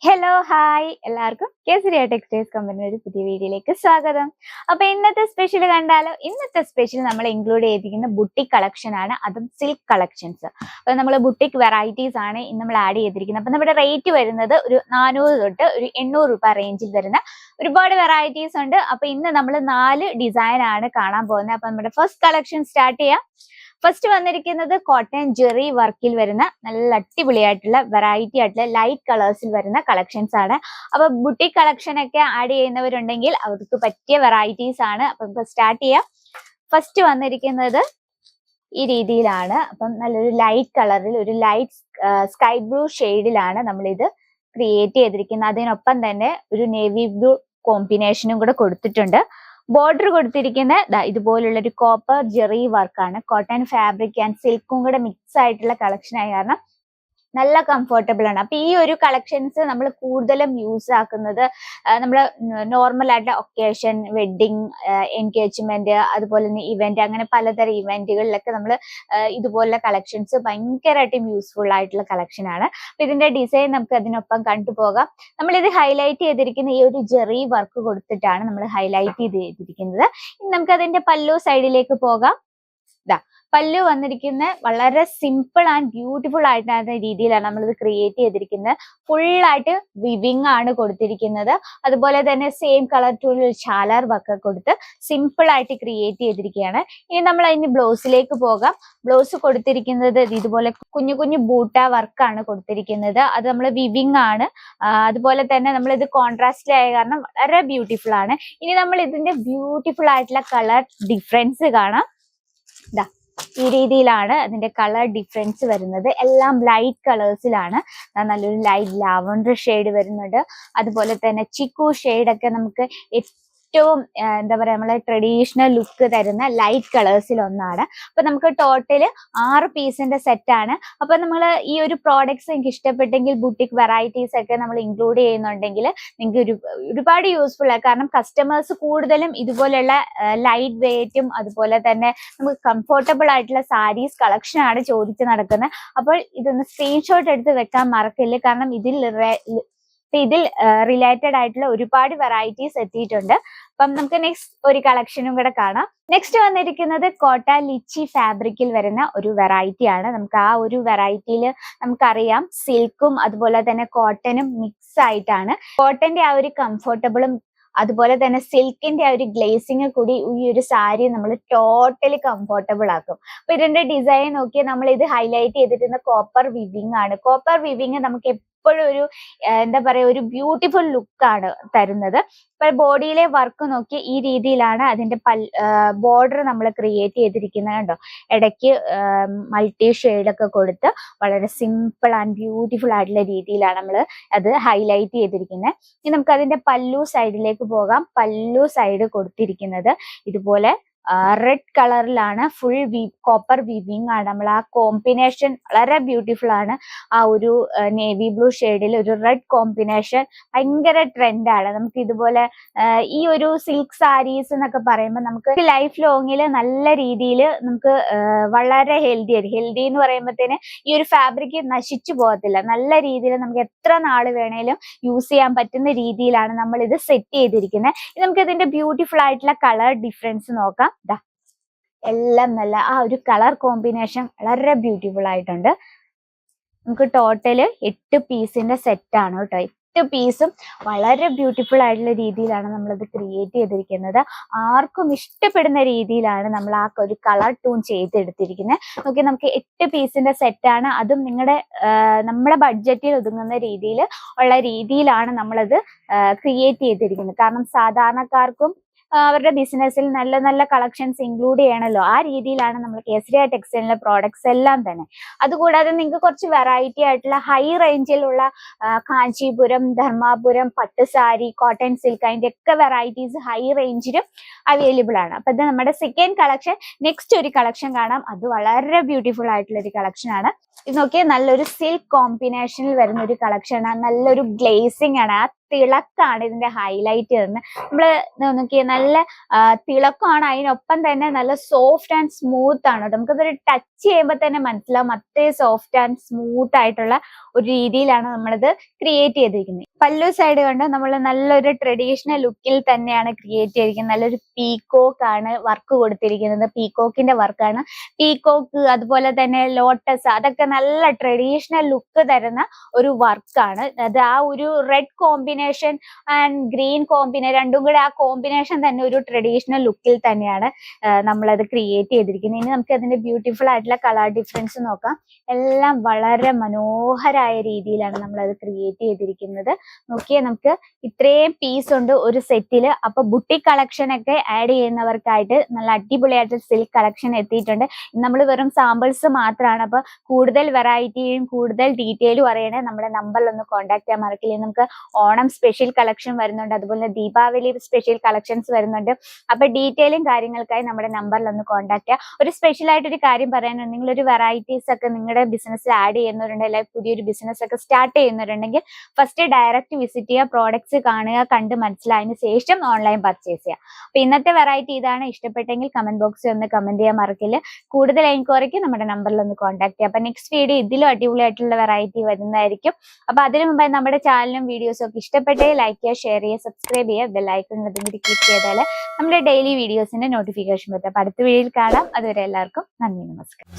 Hello hi എല്ലാവർക്കും Kesariya textiles കമ്പനിയുടെ ഒരു പുതിയ വീഡിയോയിലേക്ക് സ്വാഗതം. അപ്പൊ ഇന്നത്തെ സ്പെഷ്യൽ കണ്ടാലോ? ഇന്നത്തെ സ്പെഷ്യൽ നമ്മൾ ഇൻക്ലൂഡ് ചെയ്തിരിക്കുന്ന ബുട്ടിക് കളക്ഷൻ ആണ്, അതും സിൽക്ക് കളക്ഷൻസ്. അപ്പൊ നമ്മൾ ബുട്ടിക് വെറൈറ്റീസ് ആണ് ഇന്ന് നമ്മൾ ആഡ് ചെയ്തിരിക്കുന്നത്. അപ്പൊ നമ്മുടെ റേറ്റ് വരുന്നത് ഒരു 400 തൊട്ട് ഒരു 800 രൂപ റേഞ്ചിൽ വരുന്ന ഒരുപാട് വെറൈറ്റീസ് ഉണ്ട്. അപ്പൊ ഇന്ന് നമ്മൾ 4 ഡിസൈൻ ആണ് കാണാൻ പോകുന്നത്. അപ്പൊ നമ്മുടെ ഫസ്റ്റ് കളക്ഷൻ സ്റ്റാർട്ട് ചെയ്യാം. ഫസ്റ്റ് വന്നിരിക്കുന്നത് കോട്ടൺ ജെറി വർക്കിൽ വരുന്ന നല്ല അടിപൊളിയായിട്ടുള്ള വെറൈറ്റി ആയിട്ടുള്ള ലൈറ്റ് കളേഴ്സിൽ വരുന്ന കളക്ഷൻസ് ആണ്. അപ്പൊ ബുട്ടിക് കളക്ഷൻ ഒക്കെ ആഡ് ചെയ്യുന്നവരുണ്ടെങ്കിൽ അവർക്ക് പറ്റിയ വെറൈറ്റീസ് ആണ്. അപ്പൊ സ്റ്റാർട്ട് ചെയ്യാം. ഫസ്റ്റ് വന്നിരിക്കുന്നത് ഈ രീതിയിലാണ്. അപ്പം നല്ലൊരു ലൈറ്റ് കളറിൽ ഒരു ലൈറ്റ് സ്കൈ ബ്ലൂ ഷെയ്ഡിലാണ് നമ്മൾ ഇത് ക്രിയേറ്റ് ചെയ്തിരിക്കുന്നത്. അതിനൊപ്പം തന്നെ ഒരു നേവി ബ്ലൂ കോമ്പിനേഷനും കൂടെ കൊടുത്തിട്ടുണ്ട്. ബോർഡർ കൊടുത്തിരിക്കുന്ന ഇതുപോലുള്ള ഒരു കോപ്പർ ജെറി വർക്കാണ്. കോട്ടൺ ഫാബ്രിക് ആൻഡ് സിൽക്കും കൂടെ മിക്സ് ആയിട്ടുള്ള കളക്ഷൻ ആയ കാരണം നല്ല കംഫർട്ടബിൾ ആണ്. അപ്പൊ ഈ ഒരു കളക്ഷൻസ് നമ്മൾ കൂടുതലും യൂസ് ആക്കുന്നത് നമ്മൾ നോർമൽ ആയിട്ട് ഒക്കേഷൻ, വെഡിങ്, എൻഗേജ്മെന്റ്, അതുപോലെ തന്നെ ഇവന്റ്, അങ്ങനെ പലതരം ഇവന്റുകളിലൊക്കെ നമ്മൾ ഇതുപോലുള്ള കളക്ഷൻസ് ഭയങ്കരമായിട്ടും യൂസ്ഫുൾ ആയിട്ടുള്ള കളക്ഷൻ ആണ്. അപ്പൊ ഇതിന്റെ ഡിസൈൻ നമുക്ക് അതിനൊപ്പം കണ്ടുപോകാം. നമ്മൾ ഇത് ഹൈലൈറ്റ് ചെയ്തിരിക്കുന്ന ഈ ഒരു ജെറി വർക്ക് കൊടുത്തിട്ടാണ് നമ്മൾ ഹൈലൈറ്റ് ചെയ്തിരിക്കുന്നത്. ഇനി നമുക്ക് അതിന്റെ പല്ലു സൈഡിലേക്ക് പോകാം. പല്ലു വന്നിരിക്കുന്ന വളരെ സിമ്പിൾ ആൻഡ് ബ്യൂട്ടിഫുൾ ആയിട്ടുള്ള രീതിയിലാണ് നമ്മളിത് ക്രിയേറ്റ് ചെയ്തിരിക്കുന്നത്. ഫുള്ളായിട്ട് വിവിങ് ആണ് കൊടുത്തിരിക്കുന്നത്. അതുപോലെ തന്നെ സെയിം കളർ ടൂളിൽ ഷാലർ വർക്ക് കൊടുത്ത് സിമ്പിൾ ആയിട്ട് ക്രിയേറ്റ് ചെയ്തിരിക്കുകയാണ്. ഇനി നമ്മൾ അതിന് ബ്ലൗസിലേക്ക് പോകാം. ബ്ലൗസ് കൊടുത്തിരിക്കുന്നത് ഇതുപോലെ കുഞ്ഞു കുഞ്ഞു ബൂട്ട വർക്കാണ് കൊടുത്തിരിക്കുന്നത്. അത് നമ്മൾ വിവിങ് ആണ്. അതുപോലെ തന്നെ നമ്മൾ ഇത് കോൺട്രാസ്റ്റിലായ കാരണം വളരെ ബ്യൂട്ടിഫുൾ ആണ്. ഇനി നമ്മൾ ഇതിന്റെ ബ്യൂട്ടിഫുൾ ആയിട്ടുള്ള കളർ ഡിഫറൻസ് കാണാം. ഈ രീതിയിലാണ് അതിന്റെ കളർ ഡിഫറൻസ് വരുന്നത്. എല്ലാം ലൈറ്റ് കളേഴ്സിലാണ്. നല്ലൊരു ലൈറ്റ് ലാവൻഡർ ഷെയ്ഡ് വരുന്നുണ്ട്. അതുപോലെ തന്നെ ചിക്കു ഷെയ്ഡ് ഒക്കെ നമുക്ക് ഏറ്റവും എന്താ പറയാ നമ്മളെ ട്രഡീഷണൽ ലുക്ക് തരുന്ന ലൈറ്റ് കളേഴ്സിൽ ഒന്നാണ്. അപ്പൊ നമുക്ക് ടോട്ടല് 6 പീസിന്റെ സെറ്റ് ആണ്. അപ്പൊ നമ്മൾ ഈ ഒരു പ്രോഡക്ട്സ് നിങ്ങൾക്ക് ഇഷ്ടപ്പെട്ടെങ്കിൽ ബുട്ടിക് വെറൈറ്റീസ് ഒക്കെ നമ്മൾ ഇൻക്ലൂഡ് ചെയ്യുന്നുണ്ടെങ്കിൽ നിങ്ങൾക്ക് ഒരുപാട് യൂസ്ഫുൾ ആണ്. കാരണം കസ്റ്റമേഴ്സ് കൂടുതലും ഇതുപോലെയുള്ള ലൈറ്റ് വെയിറ്റും അതുപോലെ തന്നെ നമുക്ക് കംഫർട്ടബിൾ ആയിട്ടുള്ള സാരീസ് കളക്ഷൻ ആണ് ചോദിച്ച് നടക്കുന്നത്. അപ്പോൾ ഇതൊന്ന് സ്ക്രീൻഷോട്ട് എടുത്ത് വെക്കാൻ മറക്കില്ല. കാരണം ഇതിൽ റിലേറ്റഡ് ആയിട്ടുള്ള ഒരുപാട് വെറൈറ്റീസ് എത്തിയിട്ടുണ്ട്. അപ്പം നമുക്ക് നെക്സ്റ്റ് ഒരു കളക്ഷനും കൂടെ കാണാം. നെക്സ്റ്റ് വന്നിരിക്കുന്നത് കോട്ട ലിച്ചി ഫാബ്രിക്കിൽ വരുന്ന ഒരു വെറൈറ്റി ആണ്. നമുക്ക് ആ ഒരു വെറൈറ്റിയിൽ നമുക്കറിയാം സിൽക്കും അതുപോലെ തന്നെ കോട്ടനും മിക്സ് ആയിട്ടാണ്. കോട്ടന്റെ ആ ഒരു കംഫർട്ടബിളും അതുപോലെ തന്നെ സിൽക്കിന്റെ ആ ഒരു ഗ്ലേസിങ് കൂടി ഈ ഒരു സാരി നമ്മൾ ടോട്ടലി കംഫർട്ടബിൾ ആക്കും. അപ്പൊ ഇതിന്റെ ഡിസൈൻ നോക്കിയാൽ നമ്മൾ ഇത് ഹൈലൈറ്റ് ചെയ്തിരുന്ന കോപ്പർ വിവിങ് ആണ്. കോപ്പർ വിവിങ് നമുക്ക് എപ്പോഴും ഒരു എന്താ പറയാ ഒരു ബ്യൂട്ടിഫുൾ ലുക്കാണ് തരുന്നത്. ഇപ്പൊ ബോഡിയിലെ വർക്ക് നോക്കി ഈ രീതിയിലാണ് അതിന്റെ ബോർഡർ നമ്മൾ ക്രിയേറ്റ് ചെയ്തിരിക്കുന്നത്. കണ്ടോ, ഇടയ്ക്ക് മൾട്ടി ഷെയ്ഡൊക്കെ കൊടുത്ത് വളരെ സിമ്പിൾ ആൻഡ് ബ്യൂട്ടിഫുൾ ആയിട്ടുള്ള രീതിയിലാണ് നമ്മൾ അത് ഹൈലൈറ്റ് ചെയ്തിരിക്കുന്നത്. ഇനി നമുക്ക് അതിന്റെ പല്ലു സൈഡിലേക്ക് പോകാം. പല്ലു സൈഡ് കൊടുത്തിരിക്കുന്നത് ഇതുപോലെ റെഡ് കളറിലാണ്. ഫുൾ കോപ്പർ വിവിങ് ആണ്. നമ്മൾ ആ കോമ്പിനേഷൻ വളരെ ബ്യൂട്ടിഫുൾ ആണ്. ആ ഒരു നേവി ബ്ലൂ ഷെയ്ഡിൽ ഒരു റെഡ് കോമ്പിനേഷൻ ഭയങ്കര ട്രെൻഡാണ്. നമുക്ക് ഇതുപോലെ ഈ ഒരു സിൽക്ക് സാരീസ് എന്നൊക്കെ പറയുമ്പോൾ നമുക്ക് ലൈഫ് ലോങ്ങിൽ നല്ല രീതിയിൽ നമുക്ക് വളരെ ഹെൽത്തി എന്ന് പറയുമ്പോഴത്തേന് ഈ ഒരു ഫാബ്രിക് നശിച്ചു പോകത്തില്ല. നല്ല രീതിയിൽ നമുക്ക് എത്ര നാള് വേണേലും യൂസ് ചെയ്യാൻ പറ്റുന്ന രീതിയിലാണ് നമ്മൾ ഇത് സെറ്റ് ചെയ്തിരിക്കുന്നത്. നമുക്ക് ഇതിന്റെ ബ്യൂട്ടിഫുൾ ആയിട്ടുള്ള കളർ ഡിഫറൻസ് നോക്കാം. എല്ലാം നല്ല ആ ഒരു കളർ കോമ്പിനേഷൻ വളരെ ബ്യൂട്ടിഫുൾ ആയിട്ടുണ്ട്. നമുക്ക് ടോട്ടല് 8 പീസിന്റെ സെറ്റ് ആണ് കേട്ടോ. 8 പീസും വളരെ ബ്യൂട്ടിഫുൾ ആയിട്ടുള്ള രീതിയിലാണ് നമ്മളിത് ക്രിയേറ്റ് ചെയ്തിരിക്കുന്നത്. ആർക്കും ഇഷ്ടപ്പെടുന്ന രീതിയിലാണ് നമ്മൾ ആ ഒരു കളർ ടൂൺ ചെയ്തെടുത്തിരിക്കുന്നത്. ഓക്കെ, നമുക്ക് 8 പീസിന്റെ സെറ്റ് ആണ്. അതും നമ്മുടെ ബഡ്ജറ്റിൽ ഒതുങ്ങുന്ന രീതിയിലാണ് നമ്മളത് ക്രിയേറ്റ് ചെയ്തിരിക്കുന്നത്. കാരണം സാധാരണക്കാർക്കും അവരുടെ ബിസിനസ്സിൽ നല്ല നല്ല കളക്ഷൻസ് ഇൻക്ലൂഡ് ചെയ്യണമല്ലോ. ആ രീതിയിലാണ് നമ്മൾ കേസരിയ ടെക്സ്റ്റൈലിലെ പ്രോഡക്ട്സ് എല്ലാം തന്നെ. അതുകൂടാതെ നിങ്ങൾക്ക് കുറച്ച് വെറൈറ്റി ആയിട്ടുള്ള ഹൈ റേഞ്ചിലുള്ള കാഞ്ചീപുരം, ധർമാപുരം പട്ട് സാരി, കോട്ടൺ സിൽക്ക്, അതിന്റെ ഒക്കെ വെറൈറ്റീസ് ഹൈ റേഞ്ചിലും അവൈലബിൾ ആണ്. അപ്പൊ ഇത് നമ്മുടെ സെക്കൻഡ് കളക്ഷൻ. നെക്സ്റ്റ് ഒരു കളക്ഷൻ കാണാം. അത് വളരെ ബ്യൂട്ടിഫുൾ ആയിട്ടുള്ള ഒരു കളക്ഷൻ ആണ്. ഇത് നോക്കിയാൽ നല്ലൊരു സിൽക്ക് കോമ്പിനേഷനിൽ വരുന്ന ഒരു കളക്ഷൻ ആണ്. നല്ലൊരു ഗ്ലേസിംഗ് ആണ്. ആ തിളക്കാണ് ഇതിന്റെ ഹൈലൈറ്റ് തന്നെ. നമ്മള് നോക്കിയ നല്ല തിളക്കമാണ്, അതിനൊപ്പം തന്നെ നല്ല സോഫ്റ്റ് ആൻഡ് സ്മൂത്ത് ആണ്. നമുക്കതൊരു ടച്ച് ചെയ്യുമ്പോൾ തന്നെ മനസ്സിലാവും അത്രേ സോഫ്റ്റ് ആൻഡ് സ്മൂത്ത് ആയിട്ടുള്ള ഒരു രീതിയിലാണ് നമ്മളിത് ക്രിയേറ്റ് ചെയ്തിരിക്കുന്നത്. പല്ലു സൈഡ് കണ്ട് നമ്മൾ നല്ലൊരു ട്രഡീഷണൽ ലുക്കിൽ തന്നെയാണ് ക്രിയേറ്റ് ചെയ്തിരിക്കുന്നത്. നല്ലൊരു പീകോക്ക് ആണ് വർക്ക് കൊടുത്തിരിക്കുന്നത്, പീകോക്കിന്റെ വർക്കാണ്. പീകോക്ക് അതുപോലെ തന്നെ ലോട്ടസ്, അതൊക്കെ നല്ല ട്രഡീഷണൽ ലുക്ക് തരുന്ന ഒരു വർക്കാണ് അത്. ആ ഒരു red combination and green combination, രണ്ടും കൂടെ ആ കോമ്പിനേഷൻ തന്നെ ഒരു ട്രഡീഷണൽ ലുക്കിൽ തന്നെയാണ് നമ്മളത് ക്രിയേറ്റ് ചെയ്തിരിക്കുന്നത്. ഇനി നമുക്ക് അതിന്റെ ബ്യൂട്ടിഫുൾ ആയിട്ടുള്ള കളർ ഡിഫറൻസ് നോക്കാം. എല്ലാം വളരെ മനോഹരമായ രീതിയിലാണ് നമ്മളത് ക്രിയേറ്റ് ചെയ്തിരിക്കുന്നത്. നോക്കിയേ, നമുക്ക് ഇത്രയും പീസ് ഉണ്ട് ഒരു സെറ്റില്. അപ്പൊ ബുട്ടിക് കളക്ഷൻ ഒക്കെ ആഡ് ചെയ്യുന്നവർക്കായിട്ട് നല്ല അടിപൊളിയായിട്ട് സിൽക്ക് കളക്ഷൻ എത്തിയിട്ടുണ്ട്. നമ്മൾ വെറും സാമ്പിൾസ് മാത്രമാണ്. അപ്പൊ കൂടുതൽ വെറൈറ്റിയും കൂടുതൽ ഡീറ്റെയിലും അറിയണേ നമ്മുടെ നമ്പറിൽ ഒന്ന് കോൺടാക്ട് ചെയ്യാൻ മറക്കില്ല. നമുക്ക് ഓണം സ്പെഷ്യൽ കളക്ഷൻ വരുന്നുണ്ട്, അതുപോലെ ദീപാവലി സ്പെഷ്യൽ കളക്ഷൻസ് വരുന്നുണ്ട്. അപ്പൊ ഡീറ്റെയിലും കാര്യങ്ങൾക്കായി നമ്മുടെ നമ്പറിൽ ഒന്ന് കോൺടാക്ട് ചെയ്യാം. ഒരു സ്പെഷ്യൽ ആയിട്ടൊരു കാര്യം പറയാനുണ്ട്, നിങ്ങളൊരു വെറൈറ്റീസ് ഒക്കെ നിങ്ങളുടെ ബിസിനസ്സിൽ ആഡ് ചെയ്യുന്നവരുണ്ട്, അല്ലെങ്കിൽ പുതിയൊരു ബിസിനസ് ഒക്കെ സ്റ്റാർട്ട് ചെയ്യുന്നവരുണ്ടെങ്കിൽ ഫസ്റ്റ് ഡയറക്റ്റ് വിസിറ്റ് ചെയ്യുക, പ്രോഡക്ട്സ് കാണുക, കണ്ട് മനസ്സിലായതിനു ശേഷം ഓൺലൈൻ പർച്ചേസ് ചെയ്യുക. അപ്പൊ ഇന്നത്തെ വെറൈറ്റി ഇതാണ്. ഇഷ്ടപ്പെട്ടെങ്കിൽ കമന്റ് ബോക്സിൽ ഒന്ന് കമന്റ് ചെയ്യാൻ മറക്കില്ല. കൂടുതൽ എൻക്വയറിക്ക് നമ്മുടെ നമ്പറിൽ ഒന്ന് കോൺടാക്ട് ചെയ്യുക. അപ്പൊ നെക്സ്റ്റ് വീഡിയോ ഇതിലും അടിപൊളിയായിട്ടുള്ള വെറൈറ്റി വരുന്നതായിരിക്കും. അപ്പൊ അതിനു മുമ്പായി നമ്മുടെ ചാനലും വീഡിയോസും ഒക്കെ ഇഷ്ടപ്പെട്ടേ ലൈക്ക് ചെയ്യുക, ഷെയർ ചെയ്യുക, സബ്സ്ക്രൈബ് ചെയ്യുക, ബെല്ലൈക്കൺ അതും കൂടി ക്ലിക്ക് ചെയ്താൽ നമ്മുടെ ഡെയിലി വീഡിയോസിന്റെ നോട്ടിഫിക്കേഷൻ വരും. അപ്പൊ അടുത്ത വീഡിയോയിൽ കാണാം. അതുവരെ എല്ലാവർക്കും നന്ദി, നമസ്കാരം.